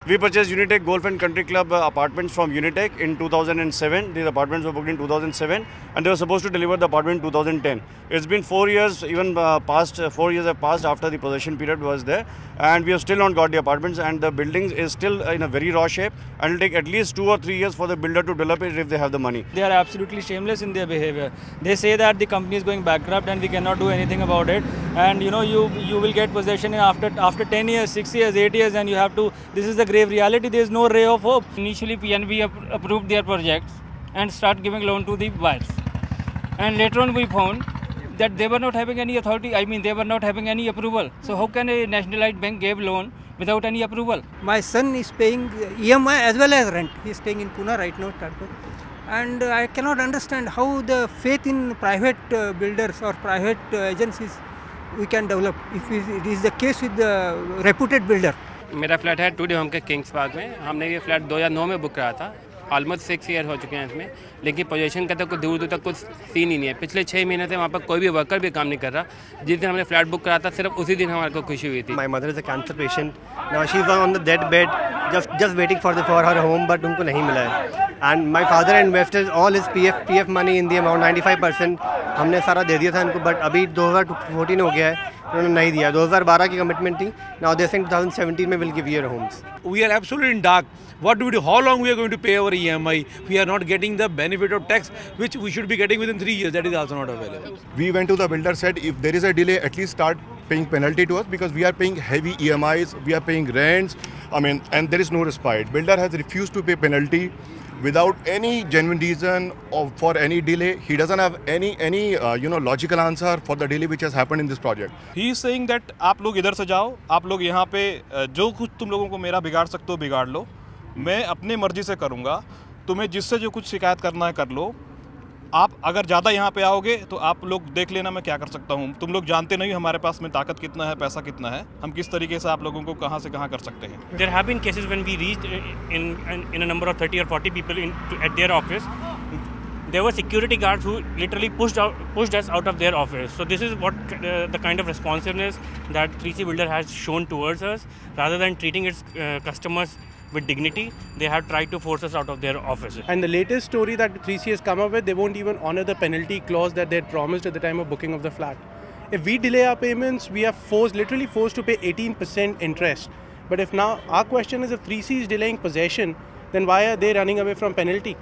We purchased Unitech Golf and Country Club apartments from Unitech in 2007. These apartments were booked in 2007 and they were supposed to deliver the apartment in 2010. It's been 4 years, even past 4 years have passed after the possession period was there, and we have still not got the apartments, and the building is still in a very raw shape, and it will take at least 2 or 3 years for the builder to develop it if they have the money. They are absolutely shameless in their behavior. They say that the company is going bankrupt and we cannot do anything about it, and you will get possession after 10 years, 6 years, 8 years, and you have to. This is the grave reality. There is no ray of hope. Initially, PNB approved their projects and start giving loan to the buyers, and later on we found that they were not having any authority. I mean, they were not having any approval. So how can a nationalized bank give loan without any approval? My son is paying EMI as well as rent. He is staying in Pune right now, Talpur. And I cannot understand how the faith in private builders or private agencies we can develop if it is the case with the reputed builder. मेरा flat है today home के Kings park में। हमने ये flat 2009 में book करा था। Almost 6 year हो चुके हैं इसमें, लेकिन पोजीशन का तो कुछ दूर दूर तक कुछ सीन ही नहीं है। पिछले 6 महीने से वहाँ पर कोई भी वर्कर भी काम नहीं कर रहा। जिस दिन हमने फ्लैट बुक करा था सिर्फ उसी दिन हमारे को खुशी हुई थी। My mother is a cancer patient, now she is on the dead bed, just waiting for her home, but उनको नहीं मिला है। And my father invested all his PF money in the amount 95%। हमने सारा दे दिया था इनको, बट अभी 2014 हो गया है, उन्होंने नहीं दिया। 2012 की कमिटमेंट थी, नाउ दे सेइंग 2017 में will give your homes. We are absolutely in dark. What do we do? How long we are going to pay our EMI? We are not getting the benefit of tax which we should be getting within 3 years. That is also not available. We went to the builder, said if there is a delay, at least start paying penalty to us, because we are paying heavy EMIs, we are paying rents, and there is no respite. Builder has refused to pay penalty without any genuine reason for any delay. He doesn't have any logical answer for the delay which has happened in this project. He is saying that आप लोग इधर से जाओ, आप लोग यहाँ पे जो कुछ तुम लोगों को मेरा बिगाड़ सकते हो बिगाड़ लो, मैं अपनी मर्जी से करूँगा, तुम्हें जिससे जो कुछ शिकायत करना है कर लो। आप अगर ज़्यादा यहाँ पे आओगे तो आप लोग देख लेना मैं क्या कर सकता हूँ। तुम लोग जानते नहीं हमारे पास में ताकत कितना है, पैसा कितना है, हम किस तरीके से आप लोगों को कहाँ से कहाँ कर सकते हैं। There have been cases when we reached in a number of 30 or 40 people at their office. There were security guards who literally pushed us out of their office. So this is what the kind of responsiveness that 3C Builder has shown towards us. Rather than treating its customers with dignity, they have tried to force us out of their offices. And the latest story that 3C has come up with, they won't even honor the penalty clause that they had promised at the time of booking of the flat. If we delay our payments, we are literally forced to pay 18% interest. But if now our question is, if 3C is delaying possession, then why are they running away from penalty?